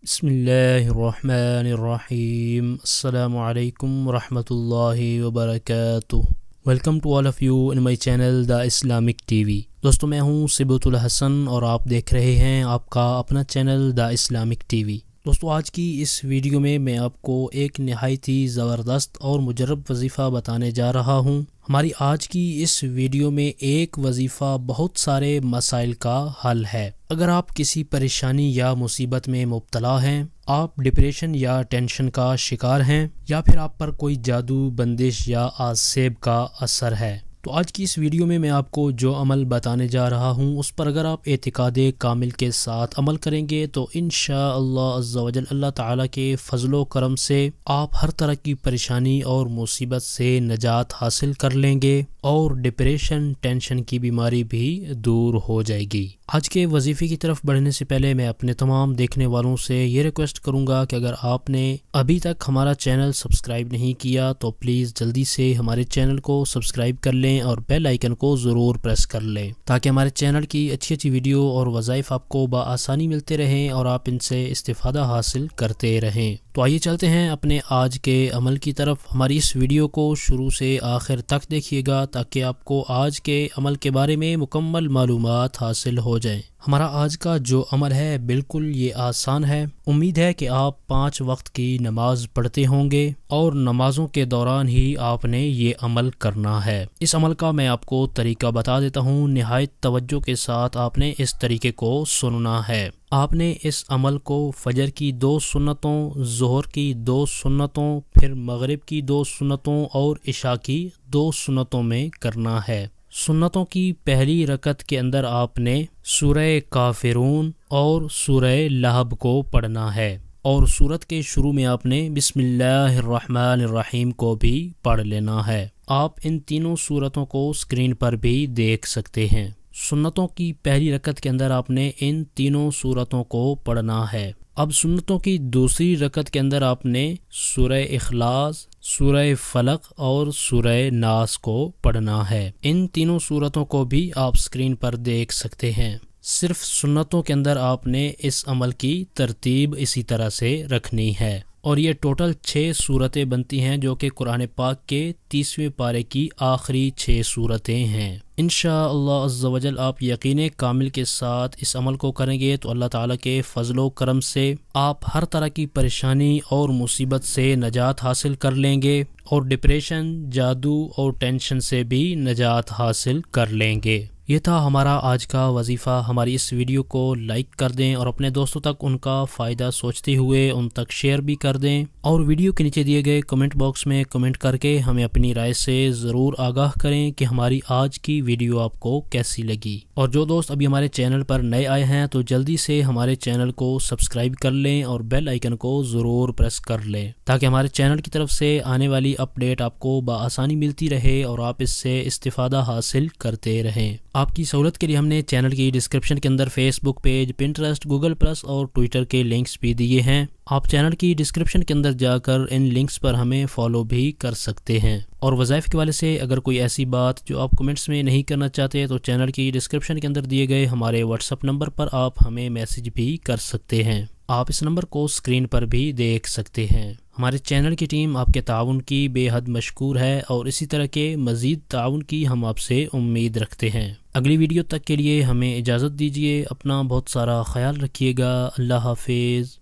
بسم اللہ الرحمن الرحیم۔ السلام علیکم ورحمۃ اللہ وبرکاتہ۔ Welcome to all of you in my channel the Islamic T V. دوستو میں ہوں صبوۃ الحسن اور آپ دیکھ رہے ہیں آپ کا اپنا channel the Islamic T V. دوستو آج کی اس ویڈیو میں آپ کو ایک نہایت ہی زبردست اور مجرب وظیفہ بتانے جا رہا ہوں۔ ہماری آج کی اس ویڈیو میں ایک وظیفہ بہت سارے مسائل کا حل ہے۔ اگر آپ کسی پریشانی یا مصیبت میں مبتلا ہیں، آپ ڈپریشن یا ٹینشن کا شکار ہیں، یا پھر آپ پر کوئی جادو، بندش یا آسیب کا اثر ہے، تو آج کی اس ویڈیو میں آپ کو جو عمل بتانے جا رہا ہوں اس پر اگر آپ اعتقاد کامل کے ساتھ عمل کریں گے تو انشاءاللہ عز و جل اللہ تعالیٰ کے فضل و کرم سے آپ ہر طرح کی پریشانی اور مصیبت سے نجات حاصل کر لیں گے اور ڈپریشن، ٹینشن کی بیماری بھی دور ہو جائے گی۔ آج کے وظیفے کی طرف بڑھنے سے پہلے میں اپنے تمام دیکھنے والوں سے یہ ریکویسٹ کروں گا کہ اگر آپ نے ابھی تک ہمارا چینل سبسکرائب نہیں کیا تو پلیز جلدی سے ہمارے چینل کو سبسکرائب کر لیں اور بیل آئیکن کو ضرور پریس کر لیں تاکہ ہمارے چینل کی اچھی ویڈیو اور وظائف آپ کو بآسانی ملتے رہیں اور آپ ان سے استفادہ حاصل کرتے رہیں۔ تو آئیے چلتے ہیں اپنے آج کے عمل کی طرف۔ ہماری اس ویڈیو کو شروع سے آخر تک دیکھیے گا تاکہ آپ کو آج کے عمل کے بارے میں مکمل معلومات حاصل ہو جائیں۔ ہمارا آج کا جو عمل ہے بالکل یہ آسان ہے۔ امید ہے کہ آپ 5 وقت کی نماز پڑھتے ہوں گے اور نمازوں کے دوران ہی آپ نے یہ عمل کرنا ہے۔ اس عمل کا میں آپ کو طریقہ بتا دیتا ہوں، نہایت توجہ کے ساتھ آپ نے اس طریقے کو سننا ہے۔ آپ نے اس عمل کو فجر کی 2 سنتوں، ظہر کی 2 سنتوں، پھر مغرب کی 2 سنتوں اور عشاء کی 2 سنتوں میں کرنا ہے۔ سنتوں کی پہلی رکعت کے اندر آپ نے سورہ کافرون اور سورہ لہب کو پڑھنا ہے، اور سورت کے شروع میں آپ نے بسم اللہ الرحمن الرحیم کو بھی پڑھ لینا ہے۔ آپ ان تینوں سورتوں کو اسکرین پر بھی دیکھ سکتے ہیں۔ سنتوں کی پہلی رکعت کے اندر آپ نے ان تینوں سورتوں کو پڑھنا ہے۔ اب سنتوں کی دوسری رکعت کے اندر آپ نے سورہ اخلاص، سورہ فلق اور سورہ ناس کو پڑھنا ہے۔ ان تینوں سورتوں کو بھی آپ اسکرین پر دیکھ سکتے ہیں۔ صرف سنتوں کے اندر آپ نے اس عمل کی ترتیب اسی طرح سے رکھنی ہے، اور یہ ٹوٹل 6 سورتیں بنتی ہیں جو کہ قرآن پاک کے 30ویں پارے کی آخری 6 سورتیں ہیں۔ انشاءاللہ عز و جل آپ یقین کامل کے ساتھ اس عمل کو کریں گے تو اللہ تعالیٰ کے فضل و کرم سے آپ ہر طرح کی پریشانی اور مصیبت سے نجات حاصل کر لیں گے اور ڈپریشن، جادو اور ٹینشن سے بھی نجات حاصل کر لیں گے۔ یہ تھا ہمارا آج کا وظیفہ۔ ہماری اس ویڈیو کو لائک کر دیں اور اپنے دوستوں تک ان کا فائدہ سوچتے ہوئے ان تک شیئر بھی کر دیں، اور ویڈیو کے نیچے دیے گئے کمنٹ باکس میں کمنٹ کر کے ہمیں اپنی رائے سے ضرور آگاہ کریں کہ ہماری آج کی ویڈیو آپ کو کیسی لگی۔ اور جو دوست ابھی ہمارے چینل پر نئے آئے ہیں تو جلدی سے ہمارے چینل کو سبسکرائب کر لیں اور بیل آئیکن کو ضرور پریس کر لیں تاکہ ہمارے چینل کی طرف سے آنے والی اپڈیٹ آپ کو بآسانی ملتی رہے اور آپ اس سے استفادہ حاصل کرتے رہیں۔ آپ کی سہولت کے لیے ہم نے چینل کی ڈسکرپشن کے اندر فیس بک پیج، پنٹرسٹ، گوگل پلس اور ٹویٹر کے لنکس بھی دیے ہیں۔ آپ چینل کی ڈسکرپشن کے اندر جا کر ان لنکس پر ہمیں فالو بھی کر سکتے ہیں۔ اور وظائف کے والے سے اگر کوئی ایسی بات جو آپ کمنٹس میں نہیں کرنا چاہتے تو چینل کی ڈسکرپشن کے اندر دیے گئے ہمارے واٹس ایپ نمبر پر آپ ہمیں میسج بھی کر سکتے ہیں۔ آپ اس نمبر کو اسکرین پر بھی دیکھ سکتے ہیں۔ ہمارے چینل کی ٹیم آپ کے تعاون کی بے حد مشکور ہے اور اسی طرح کے مزید تعاون کی ہم آپ سے امید رکھتے ہیں۔ اگلی ویڈیو تک کے لیے ہمیں اجازت دیجیے۔ اپنا بہت سارا خیال رکھیے گا۔ اللہ حافظ۔